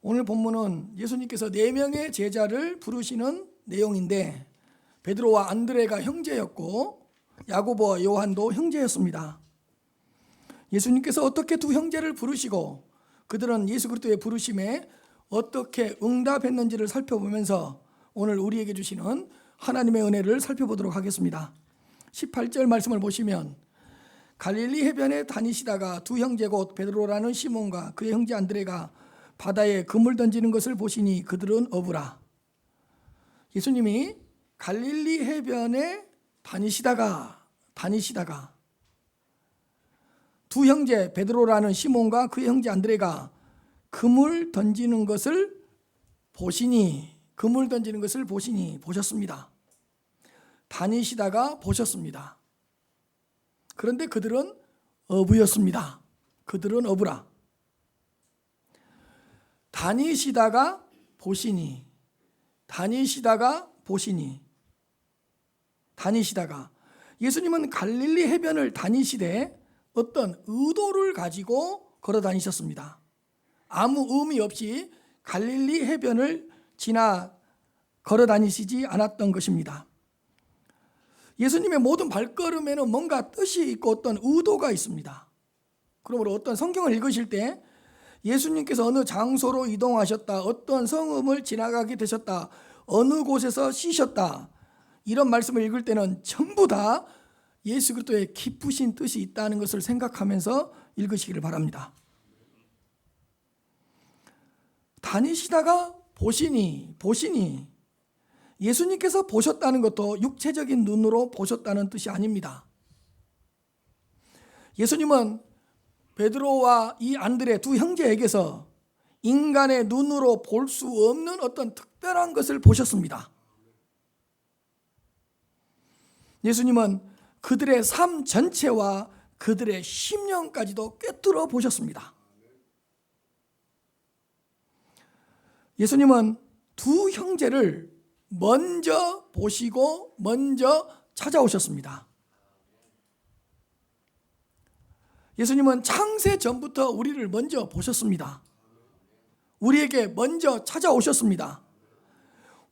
오늘 본문은 예수님께서 4명의 제자를 부르시는 내용인데 베드로와 안드레가 형제였고 야고보와 요한도 형제였습니다. 예수님께서 어떻게 두 형제를 부르시고 그들은 예수 그리스도의 부르심에 어떻게 응답했는지를 살펴보면서 오늘 우리에게 주시는 하나님의 은혜를 살펴보도록 하겠습니다. 18절 말씀을 보시면 갈릴리 해변에 다니시다가 두 형제 곧 베드로라는 시몬과 그의 형제 안드레가 바다에 그물 던지는 것을 보시니 그들은 어부라. 예수님이 갈릴리 해변에 다니시다가 두 형제 베드로라는 시몬과 그의 형제 안드레가 그물 던지는 것을 보시니 보셨습니다. 다니시다가 보셨습니다. 그런데 그들은 어부였습니다. 그들은 어부라. 다니시다가 보시니 예수님은 갈릴리 해변을 다니시되 어떤 의도를 가지고 걸어 다니셨습니다. 아무 의미 없이 갈릴리 해변을 지나 걸어 다니시지 않았던 것입니다. 예수님의 모든 발걸음에는 뭔가 뜻이 있고 어떤 의도가 있습니다. 그러므로 어떤 성경을 읽으실 때 예수님께서 어느 장소로 이동하셨다, 어떤 성읍을 지나가게 되셨다, 어느 곳에서 쉬셨다, 이런 말씀을 읽을 때는 전부 다 예수 그리스도의 깊으신 뜻이 있다는 것을 생각하면서 읽으시기를 바랍니다. 다니시다가 보시니 예수님께서 보셨다는 것도 육체적인 눈으로 보셨다는 뜻이 아닙니다. 예수님은 베드로와 이 안드레 두 형제에게서 인간의 눈으로 볼 수 없는 어떤 특별한 것을 보셨습니다. 예수님은 그들의 삶 전체와 그들의 심령까지도 꿰뚫어 보셨습니다. 예수님은 두 형제를 먼저 보시고 먼저 찾아오셨습니다. 예수님은 창세 전부터 우리를 먼저 보셨습니다. 우리에게 먼저 찾아오셨습니다.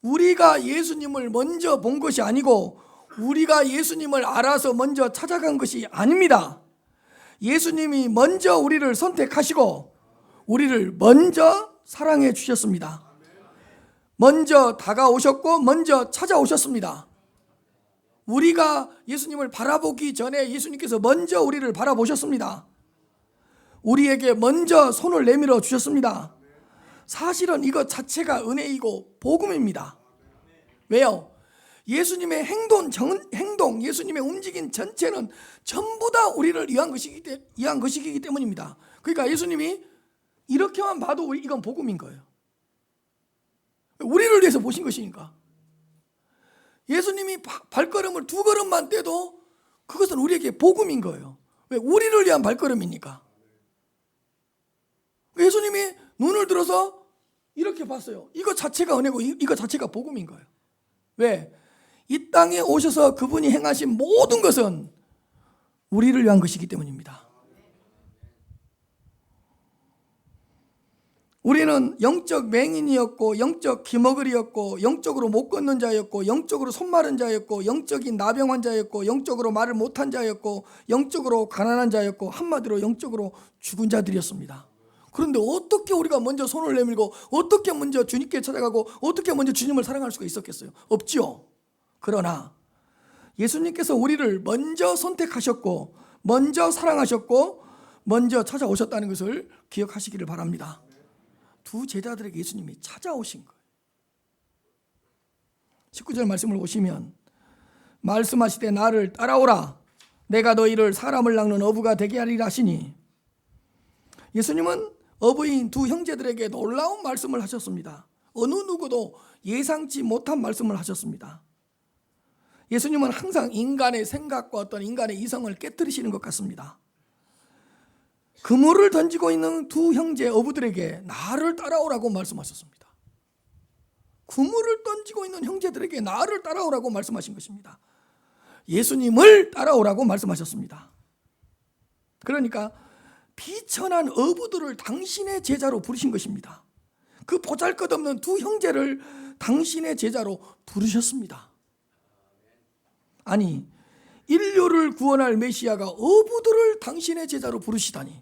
우리가 예수님을 먼저 본 것이 아니고 우리가 예수님을 알아서 먼저 찾아간 것이 아닙니다. 예수님이 먼저 우리를 선택하시고 우리를 먼저 사랑해 주셨습니다. 먼저 다가오셨고 먼저 찾아오셨습니다. 우리가 예수님을 바라보기 전에 예수님께서 먼저 우리를 바라보셨습니다. 우리에게 먼저 손을 내밀어 주셨습니다. 사실은 이것 자체가 은혜이고 복음입니다. 왜요? 예수님의 행동, 예수님의 움직임 전체는 전부 다 우리를 위한 것이기 때문입니다. 그러니까 예수님이 이렇게만 봐도 이건 복음인 거예요. 우리를 위해서 보신 것이니까. 예수님이 발걸음을 두 걸음만 떼도 그것은 우리에게 복음인 거예요. 왜? 우리를 위한 발걸음이니까. 예수님이 눈을 들어서 이렇게 봤어요. 이거 자체가 은혜고 이거 자체가 복음인 거예요. 왜? 이 땅에 오셔서 그분이 행하신 모든 것은 우리를 위한 것이기 때문입니다. 우리는 영적 맹인이었고 영적 기머글이었고 영적으로 못 걷는 자였고 영적으로 손 마른 자였고 영적인 나병 자였고 영적으로 말을 못한 자였고 영적으로 가난한 자였고 한마디로 영적으로 죽은 자들이었습니다. 그런데 어떻게 우리가 먼저 손을 내밀고 어떻게 먼저 주님께 찾아가고 어떻게 먼저 주님을 사랑할 수가 있었겠어요? 없지요. 그러나 예수님께서 우리를 먼저 선택하셨고 먼저 사랑하셨고 먼저 찾아오셨다는 것을 기억하시기를 바랍니다. 두 제자들에게 예수님이 찾아오신 거예요. 19절 말씀을 보시면 말씀하시되 나를 따라오라 내가 너희를 사람을 낚는 어부가 되게 하리라 하시니 예수님은 어부인 두 형제들에게 놀라운 말씀을 하셨습니다. 어느 누구도 예상치 못한 말씀을 하셨습니다. 예수님은 항상 인간의 생각과 어떤 인간의 이성을 깨뜨리시는 것 같습니다. 그물을 던지고 있는 두 형제 어부들에게 나를 따라오라고 말씀하셨습니다. 그물을 던지고 있는 형제들에게 나를 따라오라고 말씀하신 것입니다. 예수님을 따라오라고 말씀하셨습니다. 그러니까 비천한 어부들을 당신의 제자로 부르신 것입니다. 그 보잘것없는 두 형제를 당신의 제자로 부르셨습니다. 아니, 인류를 구원할 메시아가 어부들을 당신의 제자로 부르시다니,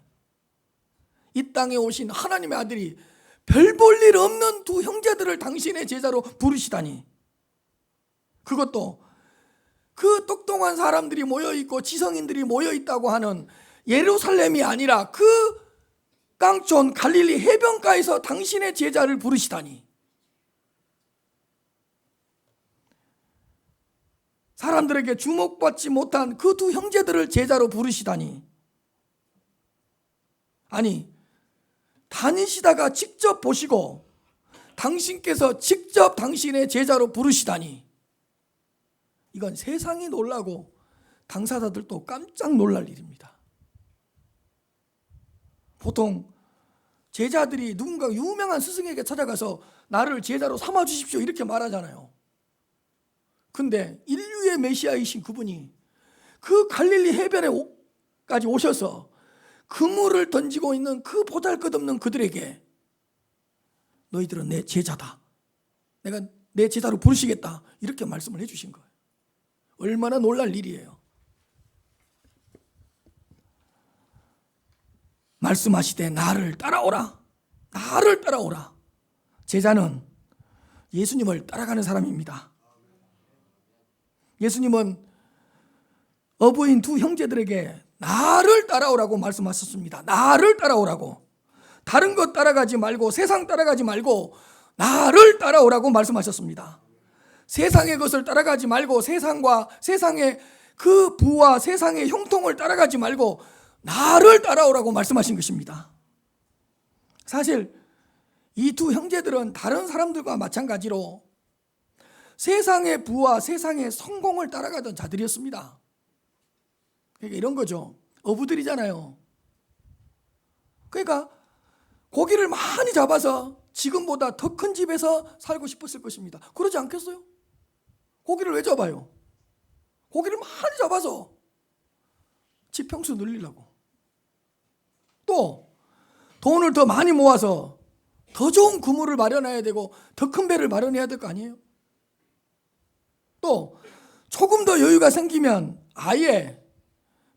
이 땅에 오신 하나님의 아들이 별 볼 일 없는 두 형제들을 당신의 제자로 부르시다니, 그것도 그 똑똑한 사람들이 모여있고 지성인들이 모여있다고 하는 예루살렘이 아니라 그 깡촌 갈릴리 해변가에서 당신의 제자를 부르시다니, 사람들에게 주목받지 못한 그 두 형제들을 제자로 부르시다니, 아니, 다니시다가 직접 보시고 당신께서 직접 당신의 제자로 부르시다니, 이건 세상이 놀라고 당사자들도 깜짝 놀랄 일입니다. 보통 제자들이 누군가 유명한 스승에게 찾아가서 나를 제자로 삼아 주십시오 이렇게 말하잖아요. 근데 인류의 메시아이신 그분이 그 갈릴리 해변에까지 오셔서 그물을 던지고 있는 그 보잘것없는 그들에게 너희들은 내 제자다, 내가 내 제자로 부르시겠다 이렇게 말씀을 해주신 거예요. 얼마나 놀랄 일이에요. 말씀하시되 나를 따라오라, 나를 따라오라. 제자는 예수님을 따라가는 사람입니다. 예수님은 어부인 두 형제들에게 나를 따라오라고 말씀하셨습니다. 나를 따라오라고. 다른 것 따라가지 말고, 세상 따라가지 말고 나를 따라오라고 말씀하셨습니다. 세상의 것을 따라가지 말고, 세상과 세상의 그 부와 세상의 형통을 따라가지 말고 나를 따라오라고 말씀하신 것입니다. 사실 이 두 형제들은 다른 사람들과 마찬가지로 세상의 부와 세상의 성공을 따라가던 자들이었습니다. 그러니까 이런 거죠. 어부들이잖아요. 그러니까 고기를 많이 잡아서 지금보다 더 큰 집에서 살고 싶었을 것입니다. 그러지 않겠어요? 고기를 왜 잡아요? 고기를 많이 잡아서 집 평수 늘리려고. 또 돈을 더 많이 모아서 더 좋은 그물을 마련해야 되고 더 큰 배를 마련해야 될 거 아니에요? 또 조금 더 여유가 생기면 아예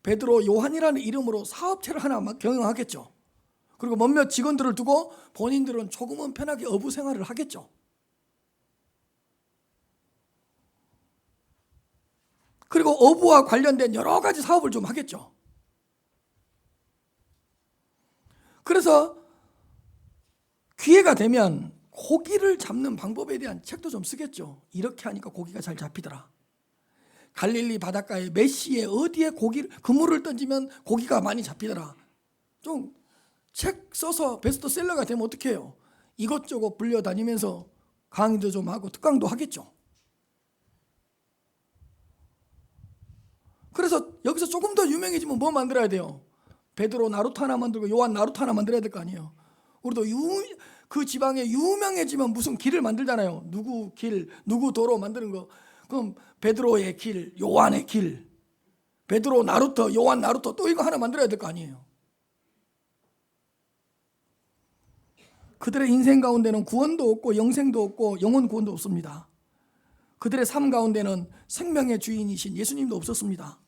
베드로, 요한이라는 이름으로 사업체를 하나 경영하겠죠. 그리고 몇몇 직원들을 두고 본인들은 조금은 편하게 어부 생활을 하겠죠. 그리고 어부와 관련된 여러 가지 사업을 좀 하겠죠. 그래서 기회가 되면 고기를 잡는 방법에 대한 책도 좀 쓰겠죠. 이렇게 하니까 고기가 잘 잡히더라. 갈릴리 바닷가에 몇 시에 어디에 그물을 던지면 고기가 많이 잡히더라. 좀 책 써서 베스트셀러가 되면 어떻게 해요? 이것저것 불려다니면서 강의도 좀 하고 특강도 하겠죠. 그래서 여기서 조금 더 유명해지면 뭐 만들어야 돼요? 베드로 나루토 하나 만들고 요한 나루토 하나 만들어야 될 거 아니에요. 우리도 그 지방에 유명해지면 무슨 길을 만들잖아요. 누구 길, 누구 도로 만드는 거. 그럼 베드로의 길, 요한의 길, 베드로 나루토, 요한 나루토, 또 이거 하나 만들어야 될 거 아니에요. 그들의 인생 가운데는 구원도 없고 영생도 없고 영혼 구원도 없습니다. 그들의 삶 가운데는 생명의 주인이신 예수님도 없었습니다.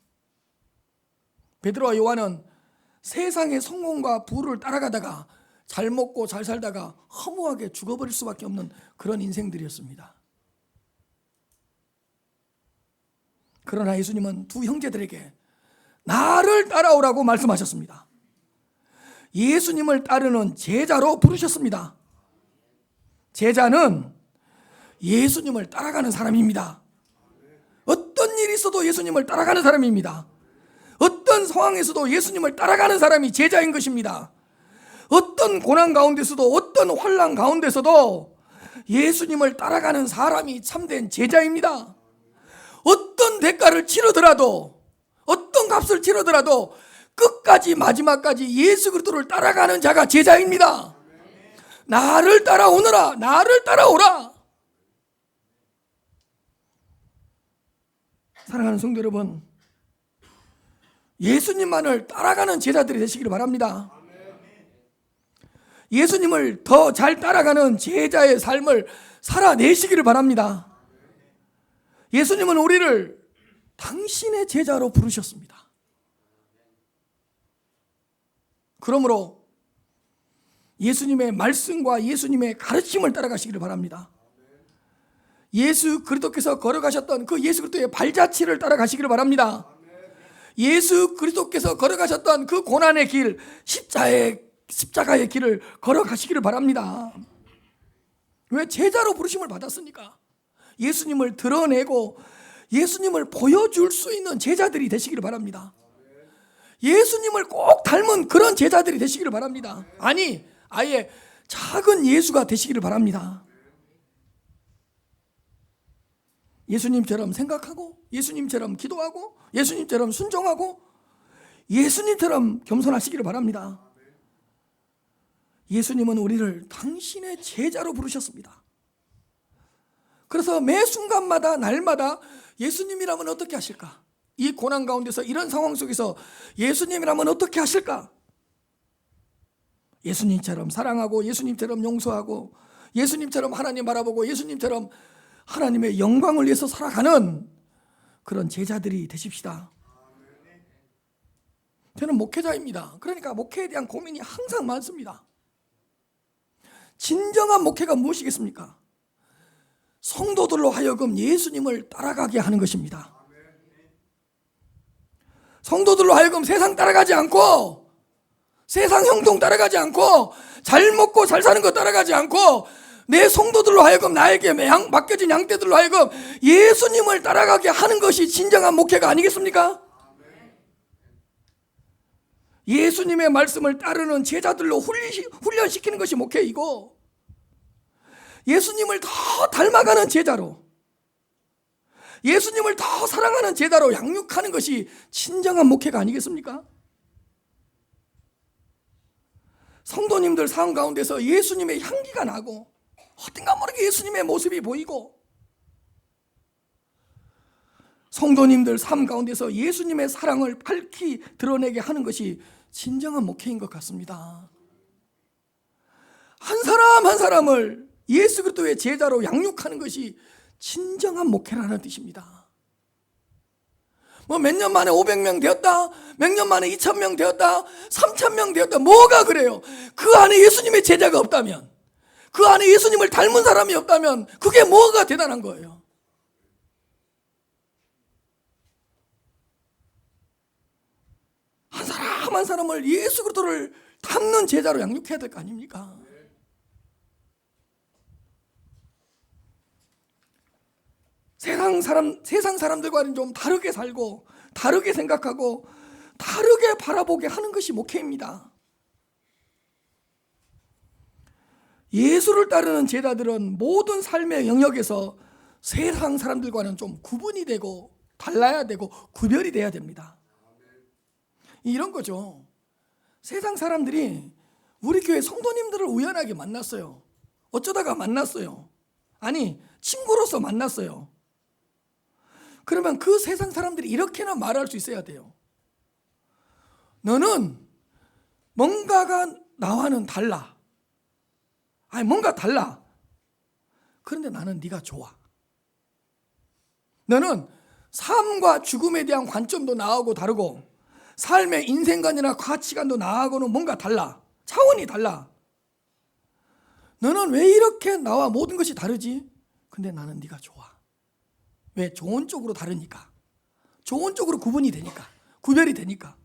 베드로와 요한은 세상의 성공과 부를 따라가다가 잘 먹고 잘 살다가 허무하게 죽어버릴 수밖에 없는 그런 인생들이었습니다. 그러나 예수님은 두 형제들에게 나를 따라오라고 말씀하셨습니다. 예수님을 따르는 제자로 부르셨습니다. 제자는 예수님을 따라가는 사람입니다. 어떤 일이 있어도 예수님을 따라가는 사람입니다. 어떤 상황에서도 예수님을 따라가는 사람이 제자인 것입니다. 어떤 고난 가운데서도, 어떤 환난 가운데서도 예수님을 따라가는 사람이 참된 제자입니다. 어떤 대가를 치르더라도, 어떤 값을 치르더라도 끝까지 마지막까지 예수 그리스도를 따라가는 자가 제자입니다. 나를 따라오너라, 나를 따라오라. 사랑하는 성도 여러분, 예수님만을 따라가는 제자들이 되시기를 바랍니다. 예수님을 더 잘 따라가는 제자의 삶을 살아내시기를 바랍니다. 예수님은 우리를 당신의 제자로 부르셨습니다. 그러므로 예수님의 말씀과 예수님의 가르침을 따라가시기를 바랍니다. 예수 그리스도께서 걸어가셨던 그 예수 그리스도의 발자취를 따라가시기를 바랍니다. 예수 그리스도께서 걸어가셨던 그 고난의 길, 십자가의 길을 걸어가시기를 바랍니다. 왜? 제자로 부르심을 받았으니까. 예수님을 드러내고 예수님을 보여줄 수 있는 제자들이 되시기를 바랍니다. 예수님을 꼭 닮은 그런 제자들이 되시기를 바랍니다. 아니, 아예 작은 예수가 되시기를 바랍니다. 예수님처럼 생각하고, 예수님처럼 기도하고, 예수님처럼 순종하고, 예수님처럼 겸손하시기를 바랍니다. 예수님은 우리를 당신의 제자로 부르셨습니다. 그래서 매 순간마다 날마다 예수님이라면 어떻게 하실까? 이 고난 가운데서, 이런 상황 속에서 예수님이라면 어떻게 하실까? 예수님처럼 사랑하고, 예수님처럼 용서하고, 예수님처럼 하나님 바라보고, 예수님처럼 하나님의 영광을 위해서 살아가는 그런 제자들이 되십시다. 저는 목회자입니다. 그러니까 목회에 대한 고민이 항상 많습니다. 진정한 목회가 무엇이겠습니까? 성도들로 하여금 예수님을 따라가게 하는 것입니다. 성도들로 하여금 세상 따라가지 않고, 세상 형통 따라가지 않고, 잘 먹고 잘 사는 거 따라가지 않고, 내 성도들로 하여금, 나에게 맡겨진 양떼들로 하여금 예수님을 따라가게 하는 것이 진정한 목회가 아니겠습니까? 예수님의 말씀을 따르는 제자들로 훈련시키는 것이 목회이고, 예수님을 더 닮아가는 제자로, 예수님을 더 사랑하는 제자로 양육하는 것이 진정한 목회가 아니겠습니까? 성도님들 삶 가운데서 예수님의 향기가 나고, 어딘가 모르게 예수님의 모습이 보이고, 성도님들 삶 가운데서 예수님의 사랑을 밝히 드러내게 하는 것이 진정한 목회인 것 같습니다. 한 사람 한 사람을 예수 그리스도의 제자로 양육하는 것이 진정한 목회라는 뜻입니다. 뭐 몇 년 만에 500명 되었다, 몇 년 만에 2000명 되었다, 3000명 되었다, 뭐가 그래요? 그 안에 예수님의 제자가 없다면, 그 안에 예수님을 닮은 사람이 없다면 그게 뭐가 대단한 거예요? 한 사람 한 사람을 예수 그리스도를 닮는 제자로 양육해야 될 거 아닙니까? 세상 사람들과는 좀 다르게 살고, 다르게 생각하고, 다르게 바라보게 하는 것이 목회입니다. 예수를 따르는 제자들은 모든 삶의 영역에서 세상 사람들과는 좀 구분이 되고, 달라야 되고, 구별이 돼야 됩니다. 이런 거죠. 세상 사람들이 우리 교회 성도님들을 우연하게 만났어요. 어쩌다가 만났어요. 아니, 친구로서 만났어요. 그러면 그 세상 사람들이 이렇게나 말할 수 있어야 돼요. 너는 뭔가가 나와는 달라. 아니, 뭔가 달라. 그런데 나는 네가 좋아. 너는 삶과 죽음에 대한 관점도 나하고 다르고, 삶의 인생관이나 가치관도 나하고는 뭔가 달라. 차원이 달라. 너는 왜 이렇게 나와 모든 것이 다르지? 근데 나는 네가 좋아. 왜? 좋은 쪽으로 다르니까. 좋은 쪽으로 구분이 되니까. 구별이 되니까.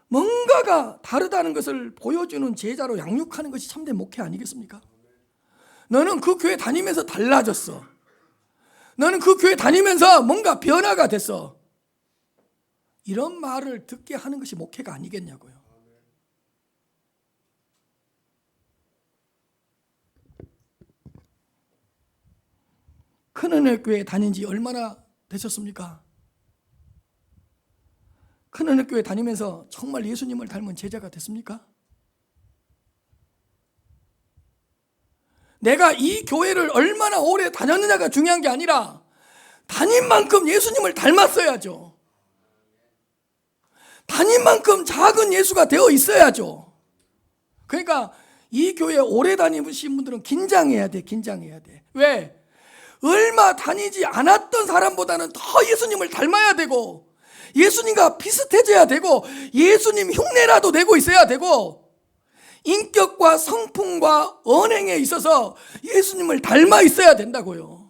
뭔가가 다르다는 것을 보여주는 제자로 양육하는 것이 참된 목회 아니겠습니까? 너는 그 교회 다니면서 달라졌어. 너는 그 교회 다니면서 뭔가 변화가 됐어. 이런 말을 듣게 하는 것이 목회가 아니겠냐고요. 큰은혜 교회 다닌 지 얼마나 되셨습니까? 큰은혜 교회 다니면서 정말 예수님을 닮은 제자가 됐습니까? 내가 이 교회를 얼마나 오래 다녔느냐가 중요한 게 아니라 다닌 만큼 예수님을 닮았어야죠. 다닌 만큼 작은 예수가 되어 있어야죠. 그러니까 이 교회 오래 다니신 분들은 긴장해야 돼. 긴장해야 돼. 왜? 얼마 다니지 않았던 사람보다는 더 예수님을 닮아야 되고, 예수님과 비슷해져야 되고, 예수님 흉내라도 내고 있어야 되고, 인격과 성품과 언행에 있어서 예수님을 닮아 있어야 된다고요.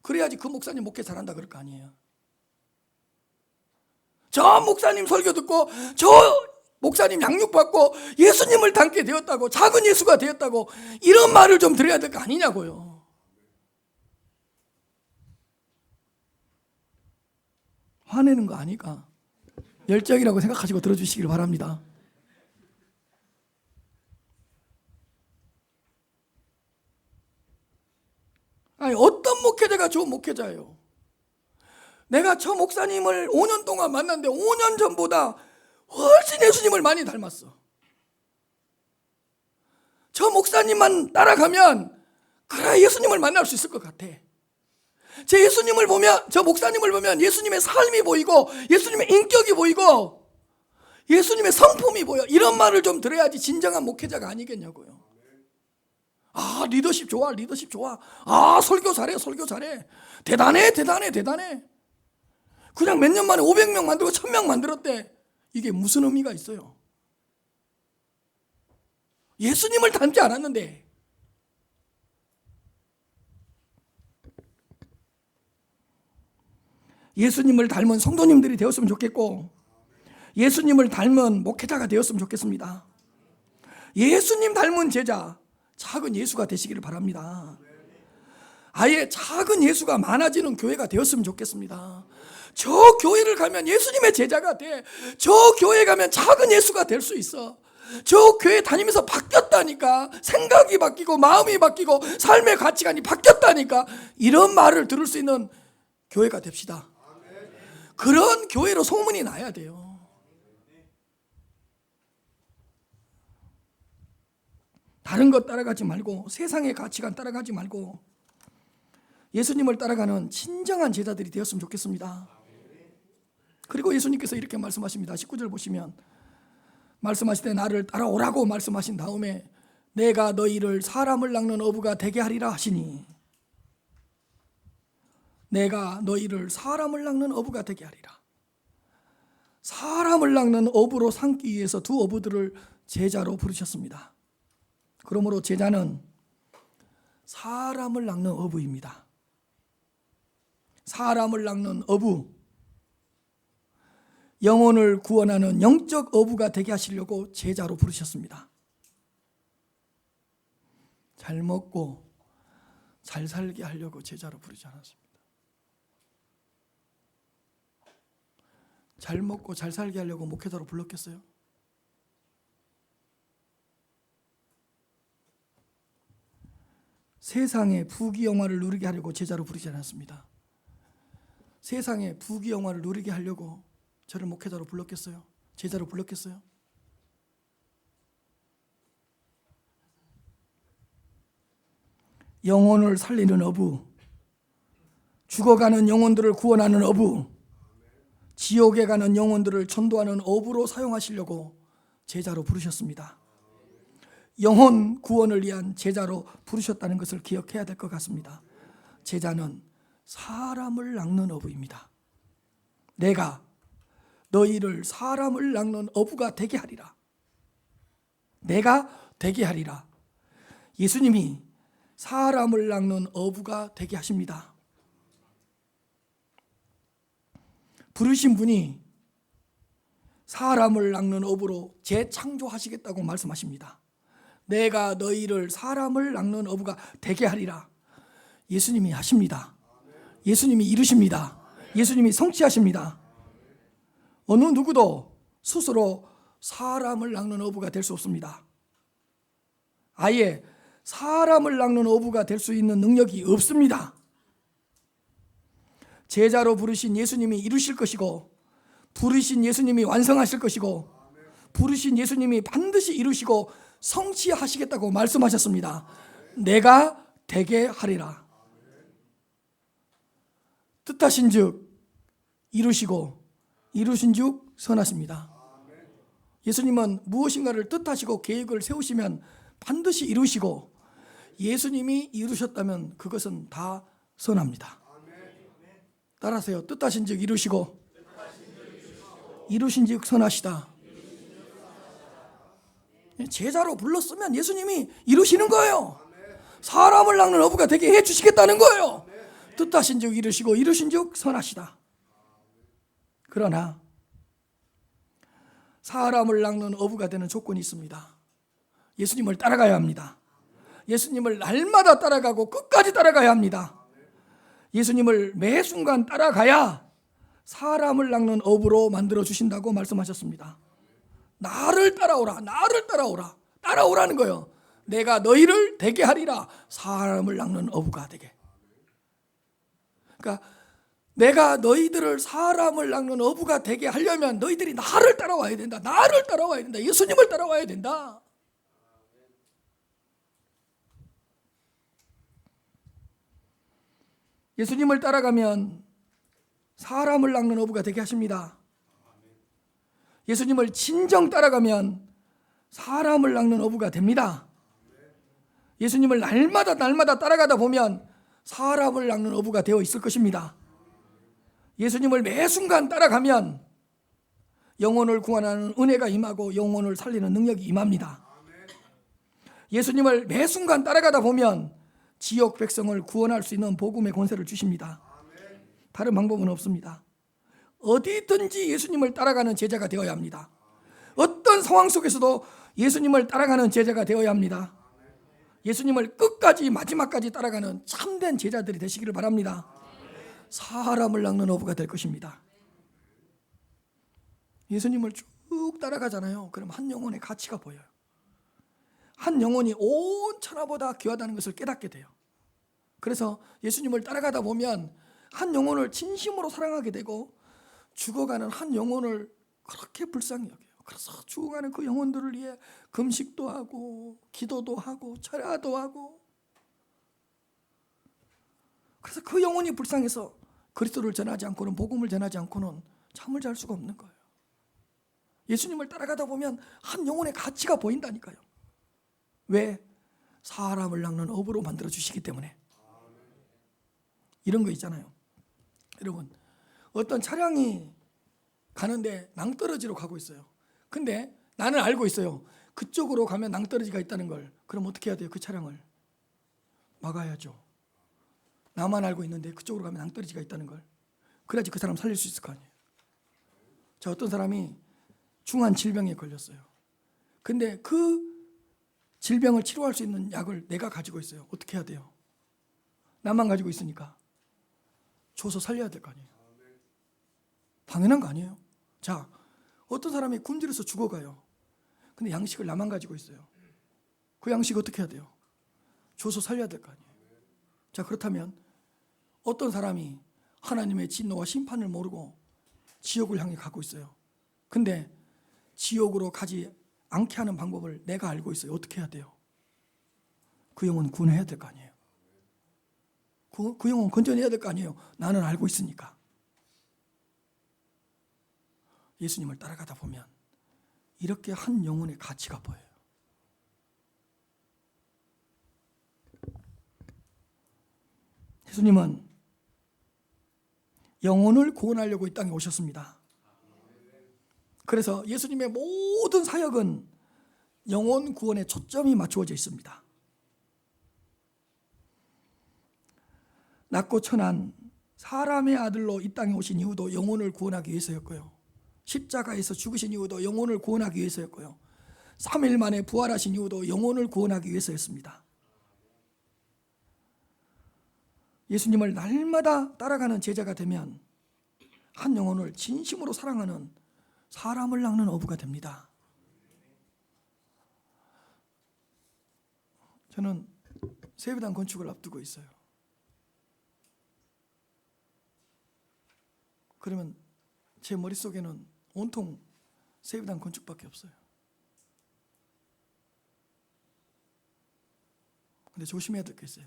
그래야지 그 목사님 목회 잘한다 그럴 거 아니에요. 저 목사님 설교 듣고 저 목사님 양육받고 예수님을 닮게 되었다고, 작은 예수가 되었다고, 이런 말을 좀 들어야 될 거 아니냐고요. 화내는 거 아니까 열정이라고 생각하시고 들어주시길 바랍니다. 아니, 어떤 목회자가 좋은 목회자예요? 내가 저 목사님을 5년 동안 만났는데 5년 전보다 훨씬 예수님을 많이 닮았어. 저 목사님만 따라가면 그래 예수님을 만날 수 있을 것 같아. 제 예수님을 보면, 저 목사님을 보면 예수님의 삶이 보이고 예수님의 인격이 보이고 예수님의 성품이 보여. 이런 말을 좀 들어야지 진정한 목회자가 아니겠냐고요. 아, 리더십 좋아, 리더십 좋아. 아, 설교 잘해, 설교 잘해. 대단해, 대단해, 대단해. 그냥 몇 년 만에 500명 만들고 1000명 만들었대. 이게 무슨 의미가 있어요? 예수님을 닮지 않았는데. 예수님을 닮은 성도님들이 되었으면 좋겠고, 예수님을 닮은 목회자가 되었으면 좋겠습니다. 예수님 닮은 제자, 작은 예수가 되시기를 바랍니다. 아예 작은 예수가 많아지는 교회가 되었으면 좋겠습니다. 저 교회를 가면 예수님의 제자가 돼. 저 교회 가면 작은 예수가 될 수 있어. 저 교회 다니면서 바뀌었다니까. 생각이 바뀌고 마음이 바뀌고 삶의 가치관이 바뀌었다니까. 이런 말을 들을 수 있는 교회가 됩시다. 그런 교회로 소문이 나야 돼요. 다른 것 따라가지 말고, 세상의 가치관 따라가지 말고 예수님을 따라가는 진정한 제자들이 되었으면 좋겠습니다. 그리고 예수님께서 이렇게 말씀하십니다. 19절 보시면 말씀하실 때 나를 따라오라고 말씀하신 다음에 내가 너희를 사람을 낚는 어부가 되게 하리라 하시니, 내가 너희를 사람을 낚는 어부가 되게 하리라. 사람을 낚는 어부로 삼기 위해서 두 어부들을 제자로 부르셨습니다. 그러므로 제자는 사람을 낚는 어부입니다. 사람을 낚는 어부, 영혼을 구원하는 영적 어부가 되게 하시려고 제자로 부르셨습니다. 잘 먹고 잘 살게 하려고 제자로 부르지 않았습니다. 잘 먹고 잘 살게 하려고 목회자로 불렀겠어요? 세상의 부귀영화를 누리게 하려고 제자로 부르지 않았습니다. 세상의 부귀영화를 누리게 하려고 저를 목회자로 불렀겠어요? 제자로 불렀겠어요? 영혼을 살리는 어부, 죽어가는 영혼들을 구원하는 어부, 지옥에 가는 영혼들을 전도하는 어부로 사용하시려고 제자로 부르셨습니다. 영혼 구원을 위한 제자로 부르셨다는 것을 기억해야 될 것 같습니다. 제자는 사람을 낚는 어부입니다. 내가 너희를 사람을 낚는 어부가 되게 하리라. 내가 되게 하리라. 예수님이 사람을 낚는 어부가 되게 하십니다. 부르신 분이 사람을 낚는 어부로 재창조하시겠다고 말씀하십니다. 내가 너희를 사람을 낚는 어부가 되게 하리라. 예수님이 하십니다. 예수님이 이루십니다. 예수님이 성취하십니다. 어느 누구도 스스로 사람을 낚는 어부가 될 수 없습니다. 아예 사람을 낚는 어부가 될 수 있는 능력이 없습니다. 제자로 부르신 예수님이 이루실 것이고, 부르신 예수님이 완성하실 것이고, 부르신 예수님이 반드시 이루시고 성취하시겠다고 말씀하셨습니다. 내가 되게 하리라. 뜻하신 즉 이루시고, 이루신 즉 선하십니다. 예수님은 무엇인가를 뜻하시고 계획을 세우시면 반드시 이루시고, 예수님이 이루셨다면 그것은 다 선합니다. 따라하세요. 뜻하신 즉 이루시고 이루신 즉 선하시다. 제자로 불렀으면 예수님이 이루시는 거예요. 사람을 낚는 어부가 되게 해주시겠다는 거예요. 뜻하신 즉 이루시고 이루신 즉 선하시다. 그러나 사람을 낚는 어부가 되는 조건이 있습니다. 예수님을 따라가야 합니다. 예수님을 날마다 따라가고 끝까지 따라가야 합니다. 예수님을 매 순간 따라가야 사람을 낚는 어부로 만들어 주신다고 말씀하셨습니다. 나를 따라오라, 나를 따라오라, 따라오라는 거예요. 내가 너희를 되게 하리라. 사람을 낚는 어부가 되게. 그러니까 내가 너희들을 사람을 낚는 어부가 되게 하려면 너희들이 나를 따라와야 된다. 나를 따라와야 된다. 예수님을 따라와야 된다. 예수님을 따라가면 사람을 낚는 어부가 되게 하십니다. 예수님을 진정 따라가면 사람을 낚는 어부가 됩니다. 예수님을 날마다 따라가다 보면 사람을 낚는 어부가 되어 있을 것입니다. 예수님을 매 순간 따라가면 영혼을 구원하는 은혜가 임하고 영혼을 살리는 능력이 임합니다. 예수님을 매 순간 따라가다 보면 지역 백성을 구원할 수 있는 복음의 권세를 주십니다. 다른 방법은 없습니다. 어디든지 예수님을 따라가는 제자가 되어야 합니다. 어떤 상황 속에서도 예수님을 따라가는 제자가 되어야 합니다. 예수님을 끝까지 마지막까지 따라가는 참된 제자들이 되시기를 바랍니다. 사람을 낚는 어부가 될 것입니다. 예수님을 쭉 따라가잖아요. 그럼 한 영혼의 가치가 보여요. 한 영혼이 온 천하보다 귀하다는 것을 깨닫게 돼요. 그래서 예수님을 따라가다 보면 한 영혼을 진심으로 사랑하게 되고, 죽어가는 한 영혼을 그렇게 불쌍히 여겨요. 그래서 죽어가는 그 영혼들을 위해 금식도 하고 기도도 하고 철야도 하고, 그래서 그 영혼이 불쌍해서 그리스도를 전하지 않고는, 복음을 전하지 않고는 잠을 잘 수가 없는 거예요. 예수님을 따라가다 보면 한 영혼의 가치가 보인다니까요. 왜? 사람을 낚는 어부로 만들어 주시기 때문에. 이런 거 있잖아요. 여러분, 어떤 차량이 가는데 낭떠러지로 가고 있어요. 근데 나는 알고 있어요. 그쪽으로 가면 낭떠러지가 있다는 걸. 그럼 어떻게 해야 돼요? 그 차량을 막아야죠. 나만 알고 있는데 그쪽으로 가면 낭떠러지가 있다는 걸. 그래야지 그 사람 살릴 수 있을 거 아니에요. 자, 어떤 사람이 중한 질병에 걸렸어요. 근데 그 질병을 치료할 수 있는 약을 내가 가지고 있어요. 어떻게 해야 돼요? 나만 가지고 있으니까 줘서 살려야 될 거 아니에요. 당연한 거 아니에요. 자, 어떤 사람이 굶주려서 죽어가요. 근데 양식을 나만 가지고 있어요. 그 양식 어떻게 해야 돼요? 줘서 살려야 될 거 아니에요. 자, 그렇다면 어떤 사람이 하나님의 진노와 심판을 모르고 지옥을 향해 가고 있어요. 근데 지옥으로 가지 않게 하는 방법을 내가 알고 있어요. 어떻게 해야 돼요? 그 영혼 구원해야 될 거 아니에요. 그 영혼 건져내야 될 거 아니에요. 나는 알고 있으니까. 예수님을 따라가다 보면 이렇게 한 영혼의 가치가 보여요. 예수님은 영혼을 구원하려고 이 땅에 오셨습니다. 그래서 예수님의 모든 사역은 영혼 구원에 초점이 맞추어져 있습니다. 낮고 천한 사람의 아들로 이 땅에 오신 이유도 영혼을 구원하기 위해서였고요. 십자가에서 죽으신 이유도 영혼을 구원하기 위해서였고요. 3일 만에 부활하신 이유도 영혼을 구원하기 위해서였습니다. 예수님을 날마다 따라가는 제자가 되면 한 영혼을 진심으로 사랑하는 사람을 낚는 어부가 됩니다. 저는 세배당 건축을 앞두고 있어요. 그러면 제 머릿속에는 온통 세배당 건축밖에 없어요. 근데 조심해야 될 게 있어요.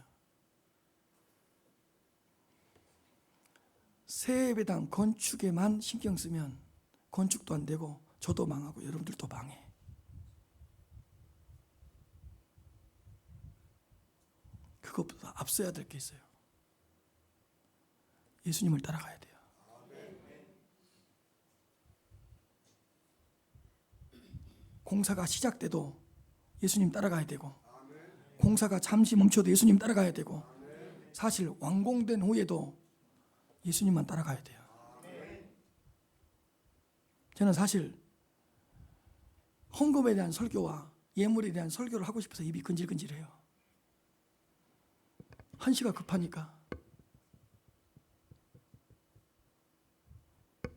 세배당 건축에만 신경 쓰면 건축도 안 되고 저도 망하고 여러분들도 망해. 그것보다 앞서야 될 게 있어요. 예수님을 따라가야 돼요. 공사가 시작돼도 예수님 따라가야 되고, 공사가 잠시 멈춰도 예수님 따라가야 되고, 사실 완공된 후에도 예수님만 따라가야 돼요. 저는 사실 헌금에 대한 설교와 예물에 대한 설교를 하고 싶어서 입이 근질근질해요. 한시가 급하니까.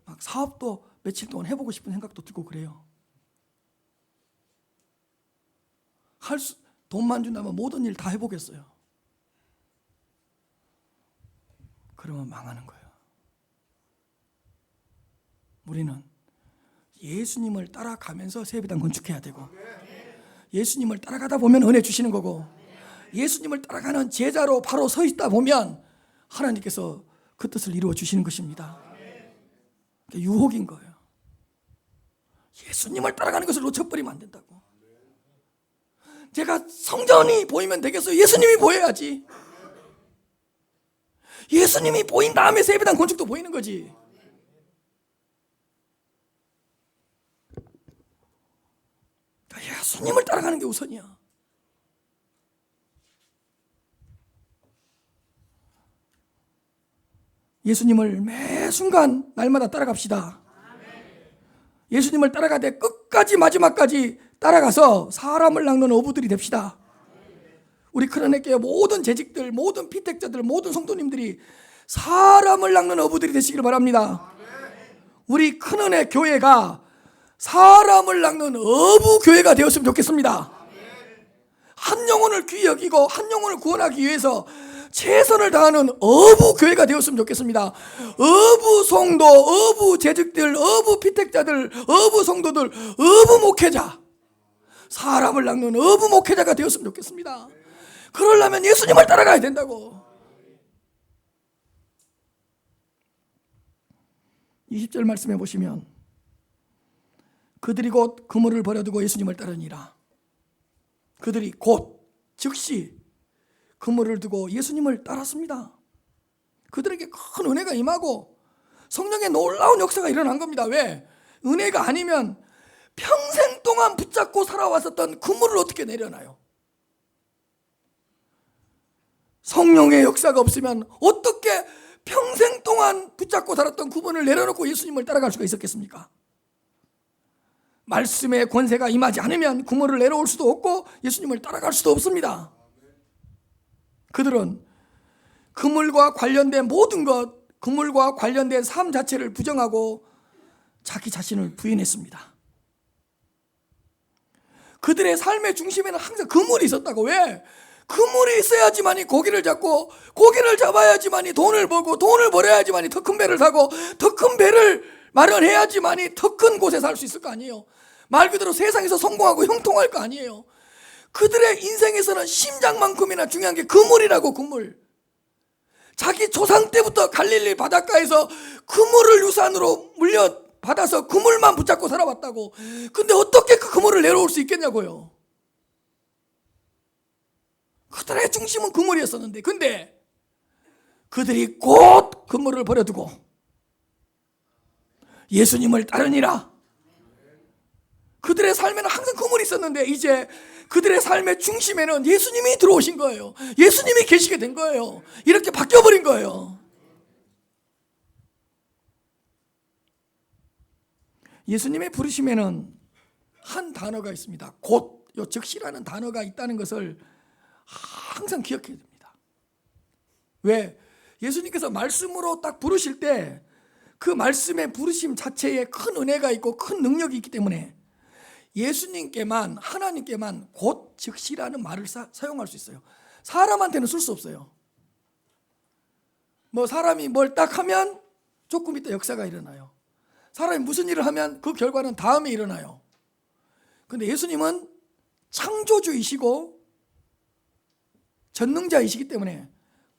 막 사업도 며칠 동안 해보고 싶은 생각도 들고 그래요. 돈만 준다면 모든 일 다 해보겠어요. 그러면 망하는 거예요. 우리는 예수님을 따라가면서 세배당 건축해야 되고, 예수님을 따라가다 보면 은혜 주시는 거고, 예수님을 따라가는 제자로 바로 서 있다 보면 하나님께서 그 뜻을 이루어 주시는 것입니다. 유혹인 거예요. 예수님을 따라가는 것을 놓쳐버리면 안 된다고. 제가 성전이 보이면 되겠어요? 예수님이 보여야지. 예수님이 보인 다음에 세배당 건축도 보이는 거지. 예수님을 따라가는 게 우선이야. 예수님을 매 순간 날마다 따라갑시다. 예수님을 따라가되 끝까지 마지막까지 따라가서 사람을 낚는 어부들이 됩시다. 우리 크로네교회 모든 재직들, 모든 피택자들, 모든 성도님들이 사람을 낚는 어부들이 되시기를 바랍니다. 우리 큰은혜 교회가 사람을 낚는 어부 교회가 되었으면 좋겠습니다. 한 영혼을 귀히 여기고 한 영혼을 구원하기 위해서 최선을 다하는 어부 교회가 되었으면 좋겠습니다. 어부 성도, 어부 재직들, 어부 피택자들, 어부 성도들, 어부 목회자, 사람을 낚는 어부 목회자가 되었으면 좋겠습니다. 그러려면 예수님을 따라가야 된다고. 20절 말씀해 보시면 그들이 곧 그물을 버려두고 예수님을 따르니라. 그들이 곧 즉시 그물을 두고 예수님을 따랐습니다. 그들에게 큰 은혜가 임하고 성령의 놀라운 역사가 일어난 겁니다. 왜? 은혜가 아니면 평생 동안 붙잡고 살아왔었던 그물을 어떻게 내려놔요? 성령의 역사가 없으면 어떻게 평생 동안 붙잡고 살았던 그물을 내려놓고 예수님을 따라갈 수가 있었겠습니까? 말씀의 권세가 임하지 않으면 그물을 내려올 수도 없고 예수님을 따라갈 수도 없습니다. 그들은 그물과 관련된 모든 것, 그물과 관련된 삶 자체를 부정하고 자기 자신을 부인했습니다. 그들의 삶의 중심에는 항상 그물이 있었다고. 왜? 그물이 있어야지만이 고기를 잡고, 고기를 잡아야지만이 돈을 벌고, 돈을 벌어야지만이 더 큰 배를 사고, 더 큰 배를 마련해야지만이 더 큰 곳에 살 수 있을 거 아니에요. 말 그대로 세상에서 성공하고 형통할 거 아니에요. 그들의 인생에서는 심장만큼이나 중요한 게 그물이라고. 그물. 자기 조상 때부터 갈릴리 바닷가에서 그물을 유산으로 물려받아서 그물만 붙잡고 살아왔다고. 근데 어떻게 그 그물을 내려올 수 있겠냐고요. 그들의 중심은 그물이었었는데, 근데 그들이 곧 그물을 버려두고 예수님을 따르니라. 그들의 삶에는 항상 그물이 있었는데 이제 그들의 삶의 중심에는 예수님이 들어오신 거예요. 예수님이 계시게 된 거예요. 이렇게 바뀌어버린 거예요. 예수님의 부르심에는 한 단어가 있습니다. 곧, 요 즉시라는 단어가 있다는 것을 항상 기억해야 됩니다. 왜? 예수님께서 말씀으로 딱 부르실 때 그 말씀의 부르심 자체에 큰 은혜가 있고 큰 능력이 있기 때문에 예수님께만, 하나님께만 곧 즉시라는 말을 사용할 수 있어요. 사람한테는 쓸 수 없어요. 뭐 사람이 뭘 딱 하면 조금 있다 역사가 일어나요. 사람이 무슨 일을 하면 그 결과는 다음에 일어나요. 근데 예수님은 창조주이시고 전능자이시기 때문에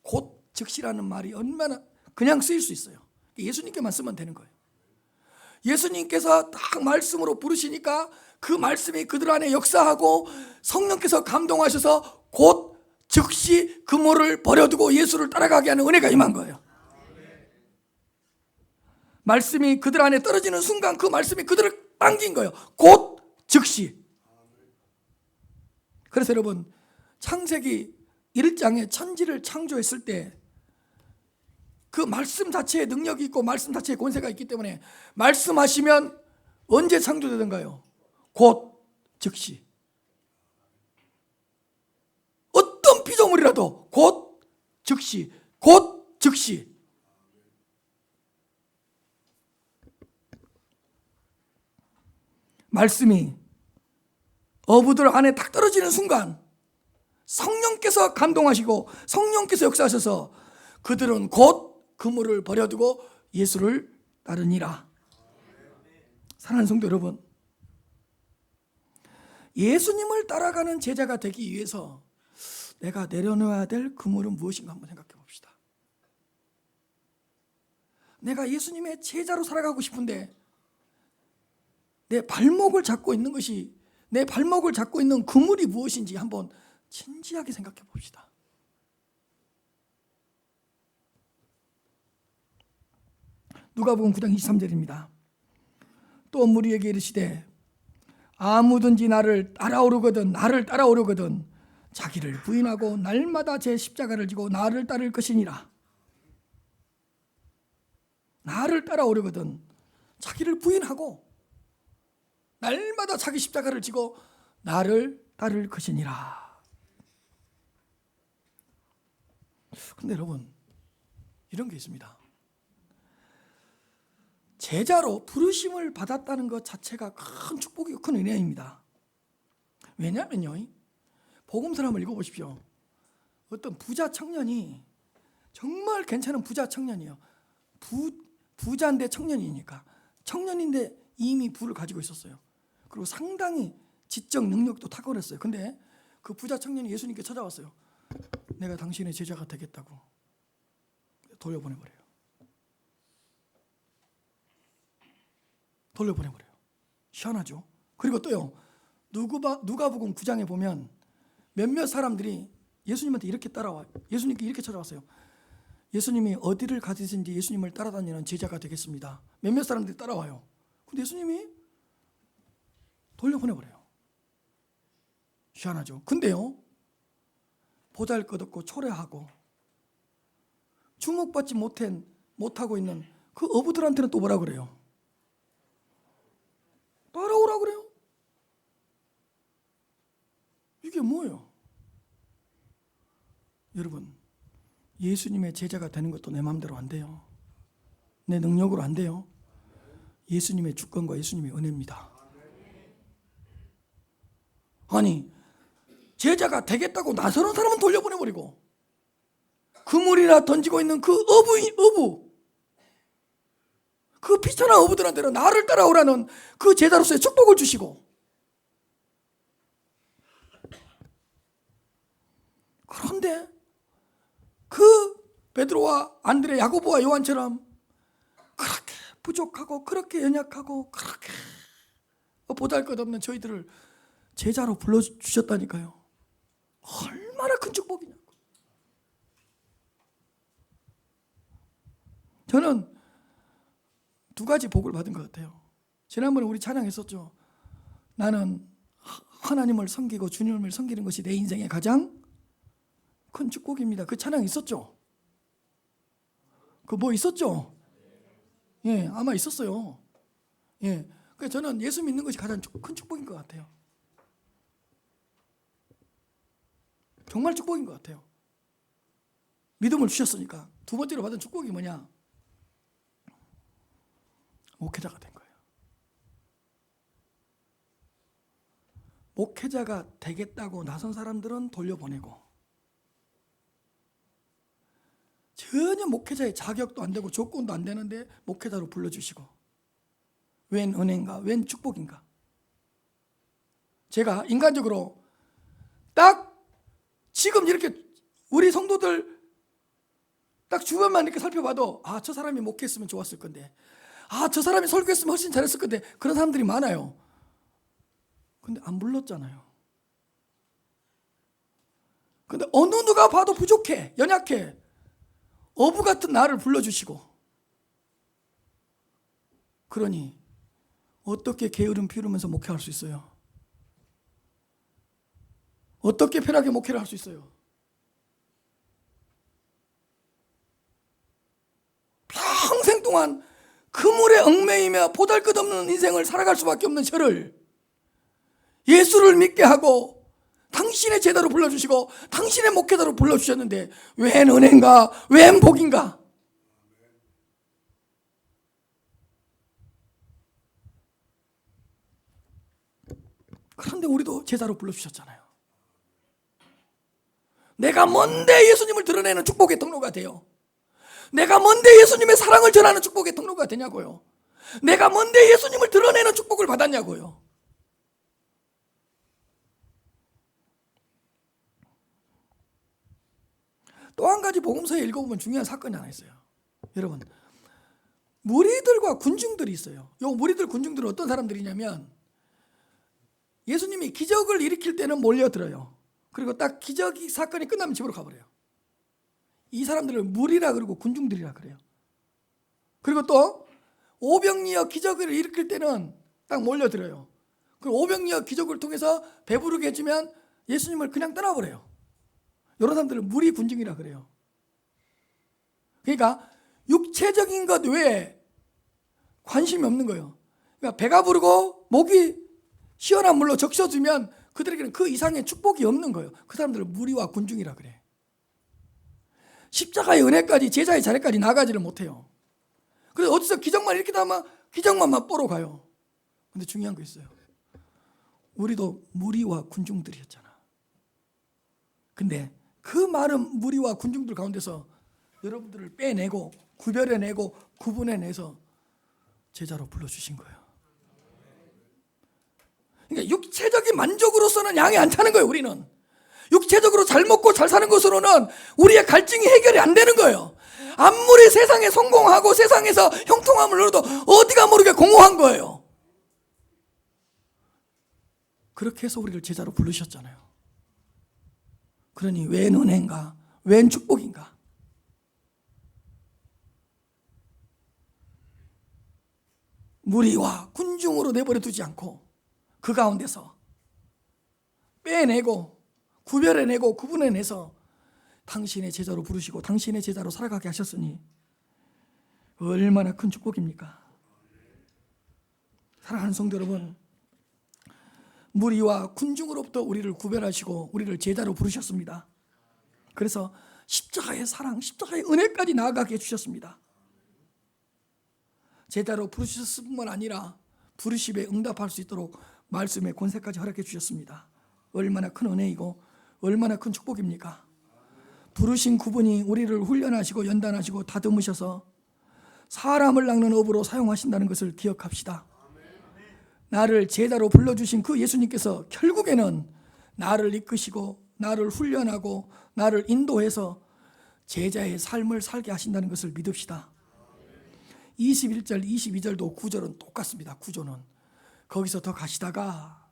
곧 즉시라는 말이 얼마나 그냥 쓰일 수 있어요. 예수님께만 쓰면 되는 거예요. 예수님께서 딱 말씀으로 부르시니까 그 말씀이 그들 안에 역사하고 성령께서 감동하셔서 곧 즉시 그물을 버려두고 예수를 따라가게 하는 은혜가 임한 거예요. 말씀이 그들 안에 떨어지는 순간 그 말씀이 그들을 당긴 거예요. 곧 즉시. 그래서 여러분, 창세기 1장에 천지를 창조했을 때 그 말씀 자체에 능력이 있고 말씀 자체에 권세가 있기 때문에 말씀하시면 언제 창조되던가요? 곧 즉시. 어떤 피조물이라도 곧 즉시, 곧 즉시. 말씀이 어부들 안에 딱 떨어지는 순간 성령께서 감동하시고 성령께서 역사하셔서 그들은 곧 그물을 버려두고 예수를 따르니라. 사랑하는 성도 여러분, 예수님을 따라가는 제자가 되기 위해서 내가 내려놓아야 될 그물은 무엇인가 한번 생각해 봅시다. 내가 예수님의 제자로 살아가고 싶은데 내 발목을 잡고 있는 것이, 내 발목을 잡고 있는 그물이 무엇인지 한번 진지하게 생각해 봅시다. 누가복음 9장 23절입니다. 또 무리에게 이르시되 아무든지 나를 따라오려거든 자기를 부인하고 날마다 제 십자가를 지고 나를 따를 것이니라. 나를 따라오려거든 자기를 부인하고 날마다 자기 십자가를 지고 나를 따를 것이니라. 근데 여러분, 이런 게 있습니다. 제자로 부르심을 받았다는 것 자체가 큰 축복이고 큰 은혜입니다. 왜냐하면요, 복음서를 한번 읽어보십시오. 어떤 부자 청년이, 정말 괜찮은 부자 청년이에요. 부자인데 청년이니까, 청년인데 이미 부를 가지고 있었어요. 그리고 상당히 지적 능력도 탁월했어요. 근데 그 부자 청년이 예수님께 찾아왔어요. 내가 당신의 제자가 되겠다고. 돌려보내버려요. 희한하죠. 그리고 또요, 누가복음 9장에 보면 몇몇 사람들이 예수님한테 이렇게 따라와요. 예수님께 이렇게 찾아왔어요. 예수님이 어디를 가시든지 예수님을 따라다니는 제자가 되겠습니다. 몇몇 사람들이 따라와요. 근데 예수님이 돌려보내버려요. 희한하죠. 근데요, 보잘것없고 초라하고 주목받지 못하고 있는 그 어부들한테는 또 뭐라 그래요? 따라오라 그래요? 이게 뭐예요? 여러분, 예수님의 제자가 되는 것도 내 마음대로 안 돼요. 내 능력으로 안 돼요. 예수님의 주권과 예수님의 은혜입니다. 아니, 제자가 되겠다고 나서는 사람은 돌려보내버리고 그물이나 던지고 있는 그 어부, 그 비천한 어부들한테는 나를 따라오라는 그 제자로서의 축복을 주시고, 그런데 그 베드로와 안드레, 야고보와 요한처럼 그렇게 부족하고 그렇게 연약하고 그렇게 보잘것없는 저희들을 제자로 불러주셨다니까요. 얼마나 큰 축복이냐고. 저는 두 가지 복을 받은 것 같아요. 지난번에 우리 찬양했었죠. 나는 하나님을 섬기고 주님을 섬기는 것이 내 인생의 가장 큰 축복입니다. 그 찬양 있었죠? 그 뭐 있었죠? 예, 아마 있었어요. 예, 그래서 저는 예수 믿는 것이 가장 큰 축복인 것 같아요. 정말 축복인 것 같아요. 믿음을 주셨으니까. 두 번째로 받은 축복이 뭐냐? 목회자가 된 거예요. 목회자가 되겠다고 나선 사람들은 돌려보내고, 전혀 목회자의 자격도 안 되고 조건도 안 되는데 목회자로 불러주시고, 웬 은혜인가, 웬 축복인가. 제가 인간적으로 딱 지금 이렇게 우리 성도들 딱 주변만 이렇게 살펴봐도 저 사람이 목회했으면 좋았을 건데, 저 사람이 설교했으면 훨씬 잘했을 건데, 그런 사람들이 많아요. 근데 안 불렀잖아요. 근데 어느 누가 봐도 부족해, 연약해. 어부 같은 나를 불러주시고, 그러니 어떻게 게으름 피우면서 목회할 수 있어요? 어떻게 편하게 목회를 할 수 있어요? 평생 동안 그물에 얽매이며 보잘것없는 인생을 살아갈 수밖에 없는 저를 예수를 믿게 하고 당신의 제자로 불러주시고 당신의 목회자로 불러주셨는데, 웬 은혜인가, 웬 복인가. 그런데 우리도 제자로 불러주셨잖아요. 내가 뭔데 예수님을 드러내는 축복의 통로가 돼요? 내가 뭔데 예수님의 사랑을 전하는 축복의 통로가 되냐고요? 내가 뭔데 예수님을 드러내는 축복을 받았냐고요? 또 한 가지 복음서에 읽어보면 중요한 사건이 하나 있어요. 여러분, 무리들과 군중들이 있어요. 이 무리들, 군중들은 어떤 사람들이냐면, 예수님이 기적을 일으킬 때는 몰려들어요. 그리고 딱 기적 사건이 끝나면 집으로 가버려요. 이 사람들을 무리라 그러고 군중들이라 그래요. 그리고 또 오병이어 기적을 일으킬 때는 딱 몰려들어요. 그리고 오병이어 기적을 통해서 배부르게 해주면 예수님을 그냥 떠나버려요. 이런 사람들을 무리, 군중이라 그래요. 그러니까 육체적인 것 외에 관심이 없는 거예요. 그러니까 배가 부르고 목이 시원한 물로 적셔주면 그들에게는 그 이상의 축복이 없는 거예요. 그 사람들을 무리와 군중이라 그래. 십자가의 은혜까지, 제자의 자리까지 나가지를 못해요. 그래서 어디서 기적만 이렇게 하면 기적만 맛보러 가요. 근데 중요한 거 있어요. 우리도 무리와 군중들이었잖아. 근데 그 많은 무리와 군중들 가운데서 여러분들을 빼내고 구별해내고 구분해내서 제자로 불러주신 거예요. 그러니까 육체적인 만족으로서는 양이 안 차는 거예요. 우리는 육체적으로 잘 먹고 잘 사는 것으로는 우리의 갈증이 해결이 안 되는 거예요. 아무리 세상에 성공하고 세상에서 형통함을 누려도 어디가 모르게 공허한 거예요. 그렇게 해서 우리를 제자로 부르셨잖아요. 그러니 웬 은혜인가, 웬 축복인가. 무리와 군중으로 내버려 두지 않고 그 가운데서 빼내고 구별해내고 구분해내서 당신의 제자로 부르시고 당신의 제자로 살아가게 하셨으니 얼마나 큰 축복입니까? 사랑하는 성도 여러분, 무리와 군중으로부터 우리를 구별하시고 우리를 제자로 부르셨습니다. 그래서 십자가의 사랑, 십자가의 은혜까지 나아가게 해주셨습니다. 제자로 부르셨을 뿐만 아니라 부르심에 응답할 수 있도록 말씀의 권세까지 허락해 주셨습니다. 얼마나 큰 은혜이고 얼마나 큰 축복입니까? 부르신 그분이 우리를 훈련하시고 연단하시고 다듬으셔서 사람을 낚는 업으로 사용하신다는 것을 기억합시다. 나를 제자로 불러주신 그 예수님께서 결국에는 나를 이끄시고 나를 훈련하고 나를 인도해서 제자의 삶을 살게 하신다는 것을 믿읍시다. 21절 22절도 구절은 똑같습니다. 구조는 거기서 더 가시다가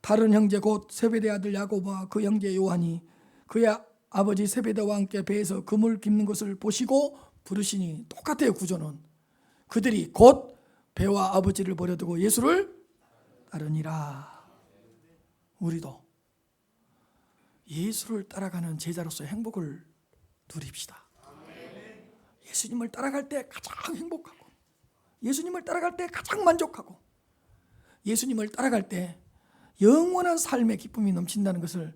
다른 형제 곧 세베대 아들 야고보와 그 형제 요한이 그의 아버지 세베대와 함께 배에서 그물 깁는 것을 보시고 부르시니, 똑같아요. 구조는 그들이 곧 배와 아버지를 버려두고 예수를 따르니라. 우리도 예수를 따라가는 제자로서의 행복을 누립시다. 예수님을 따라갈 때 가장 행복하고 예수님을 따라갈 때 가장 만족하고 예수님을 따라갈 때 영원한 삶의 기쁨이 넘친다는 것을